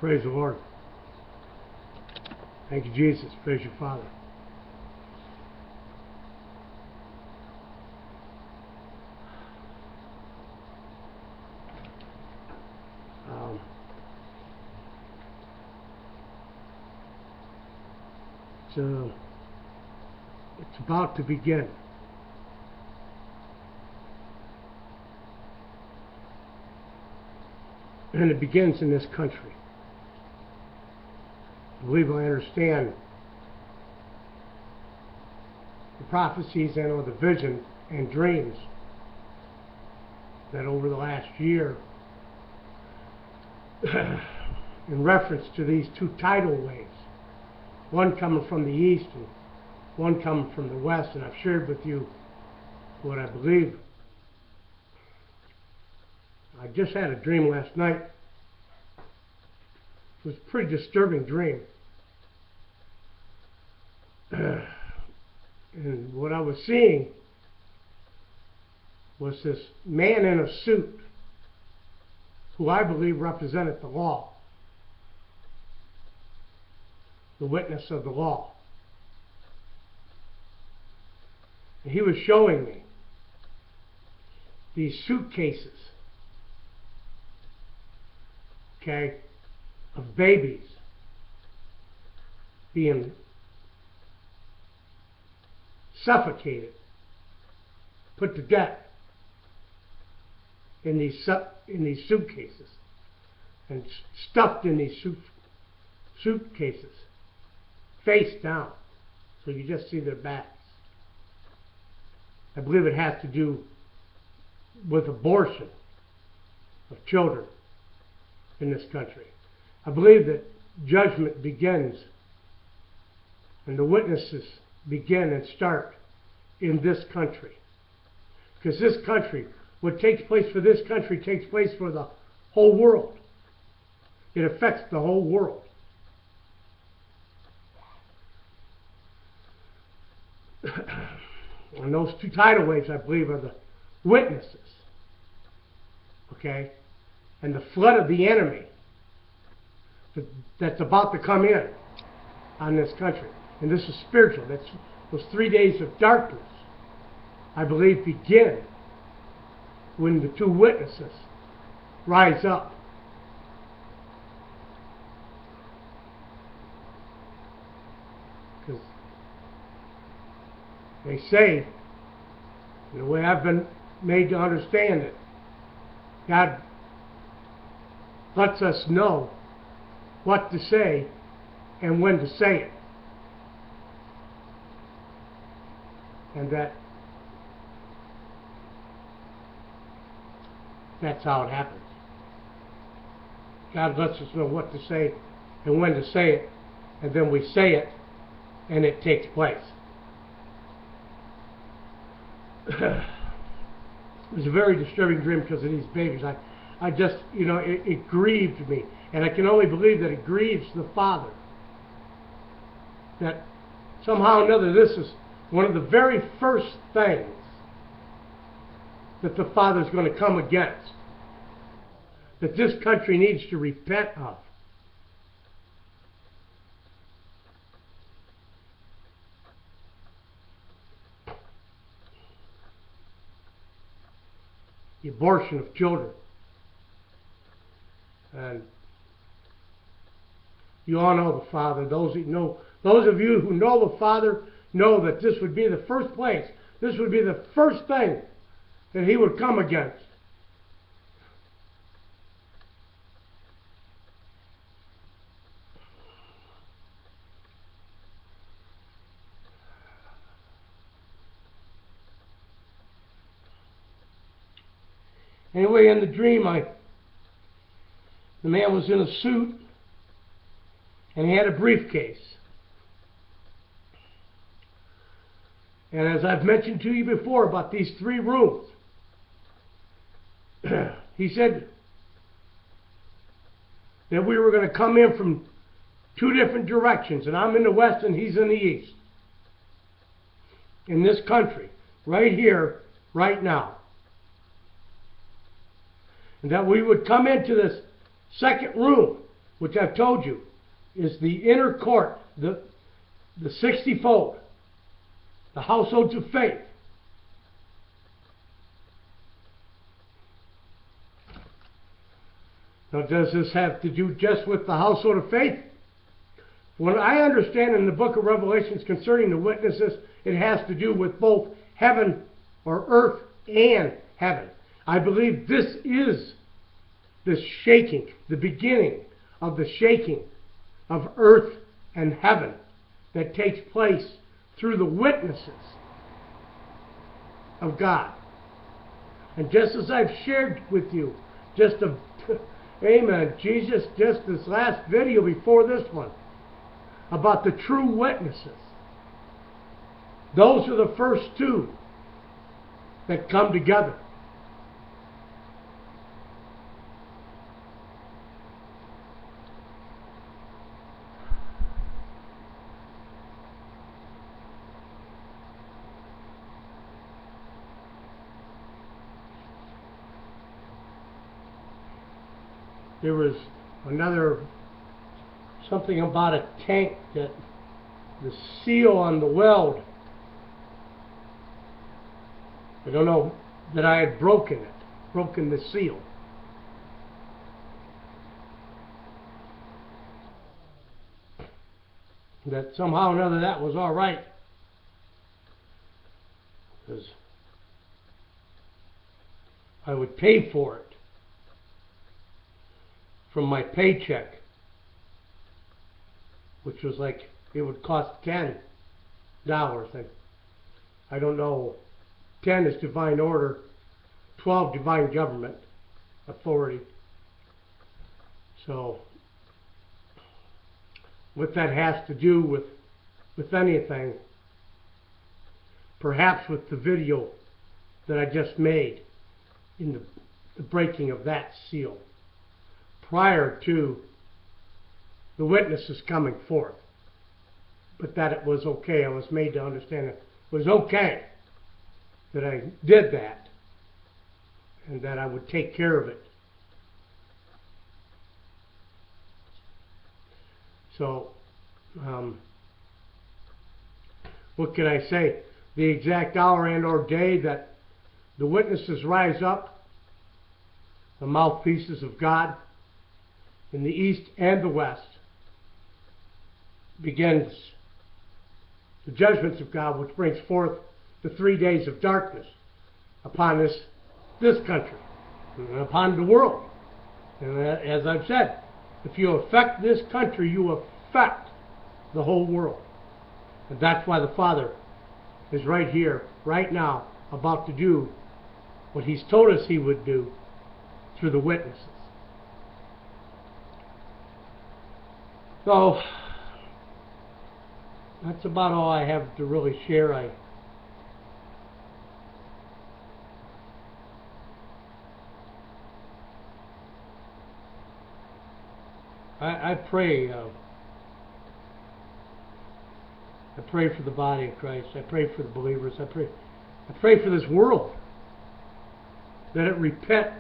Praise the Lord. Thank you, Jesus. Praise your Father. It's about to begin. And it begins in this country. I believe I understand the prophecies and or the vision and dreams that over the last year, in reference to these two tidal waves, one coming from the east and one coming from the west, and I've shared with you what I believe. I just had a dream last night. It was a pretty disturbing dream. And what I was seeing was this man in a suit who I believe represented the law, the witness of the law. And he was showing me these suitcases, okay, of babies being suffocated, put to death in these suitcases, and stuffed in these suitcases, face down, so you just see their backs. I believe it has to do with abortion of children in this country. I believe that judgment begins and the witnesses begin and start in this country. Because this country, what takes place for this country takes place for the whole world. It affects the whole world. And those two tidal waves, I believe, are the witnesses. Okay? And the flood of the enemy that's about to come in on this country. And this is spiritual. That's those 3 days of darkness, I believe, begin when the two witnesses rise up. Because they say, and the way I've been made to understand it, God lets us know what to say and when to say it. And that's how it happens. God lets us know what to say and when to say it, and then we say it, and it takes place. It was a very disturbing dream because of these babies. I just, it grieved me. And I can only believe that it grieves the Father. That somehow or another this is one of the very first things that the Father's going to come against. That this country needs to repent of. The abortion of children. And you all know the Father. Those of you who know the Father know that this would be the first place. This would be the first thing that He would come against. Anyway, in the dream, the man was in a suit and he had a briefcase. And as I've mentioned to you before about these 3 rooms, he said that we were going to come in from 2 different directions, and I'm in the west and he's in the east. In this country, right here, right now. And that we would come into this second room which I've told you is the inner court, the 60-fold, the households of faith. Now, does this have to do just with the household of faith? What I understand in the book of Revelations concerning the witnesses, it has to do with both heaven or earth and heaven. I believe this is the shaking, the beginning of the shaking of earth and heaven that takes place through the witnesses of God. And just as I've shared with you, amen, Jesus, just this last video before this one, about the true witnesses. Those are the first two that come together. There was something about a tank that the seal on the weld, I don't know, that I had broken the seal. That somehow or another that was all right. Because I would pay for it from my paycheck, which was like, it would cost $10. And I don't know, 10 is divine order, 12 divine government authority. So what that has to do with anything, perhaps with the video that I just made in the breaking of that seal, prior to the witnesses coming forth. But that it was okay. I was made to understand it was okay that I did that, and that I would take care of it. So, what can I say? The exact hour and or day that the witnesses rise up, the mouthpieces of God, in the east and the west, begins the judgments of God, which brings forth the 3 days of darkness upon this country and upon the world. And as I've said, if you affect this country, you affect the whole world. And that's why the Father is right here, right now, about to do what He's told us He would do through the witnesses. So, that's about all I have to really share. I pray. I pray for the body of Christ. I pray for the believers. I pray for this world, that it repent,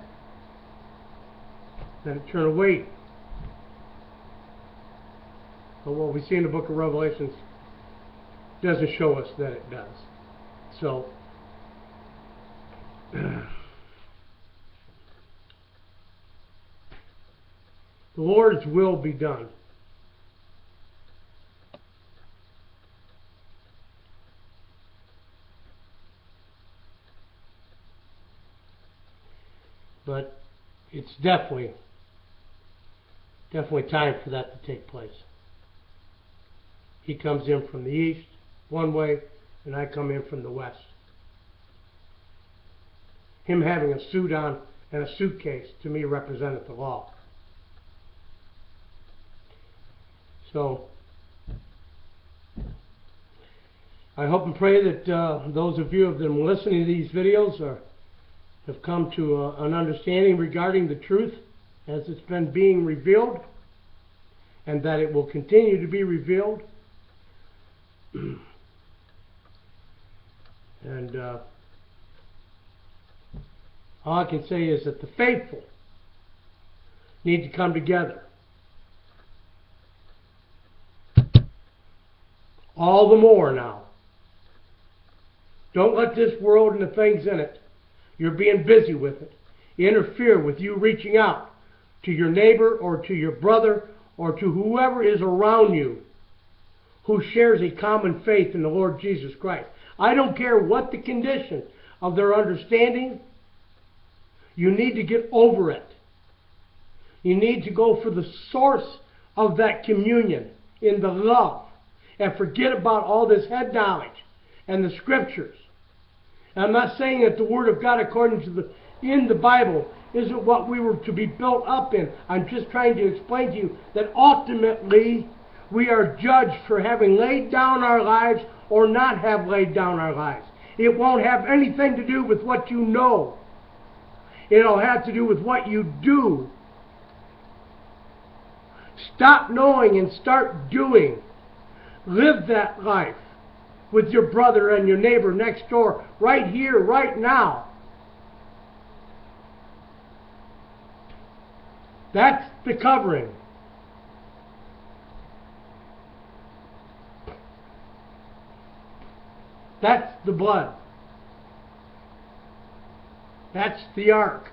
that it turn away. But what we see in the book of Revelations doesn't show us that it does. So, the Lord's will be done. But it's definitely time for that to take place. He comes in from the east one way, and I come in from the west. Him having a suit on and a suitcase, to me, represented the law. So, I hope and pray that those of you who have been listening to these videos have come to an understanding regarding the truth as it's been being revealed, and that it will continue to be revealed. And all I can say is that the faithful need to come together all the more now. Don't let this world and the things in it, you're being busy with it, interfere with you reaching out to your neighbor or to your brother or to whoever is around you who shares a common faith in the Lord Jesus Christ. I don't care what the condition of their understanding, you need to get over it. You need to go for the source of that communion in the love and forget about all this head knowledge and the scriptures. And I'm not saying that the Word of God according to in the Bible isn't what we were to be built up in. I'm just trying to explain to you that ultimately we are judged for having laid down our lives or not have laid down our lives. It won't have anything to do with what you know. It'll have to do with what you do. Stop knowing and start doing. Live that life with your brother and your neighbor next door, right here, right now. That's the covering. That's the blood. That's the ark.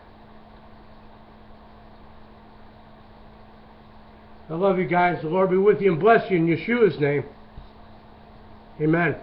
I love you guys. The Lord be with you and bless you in Yeshua's name. Amen.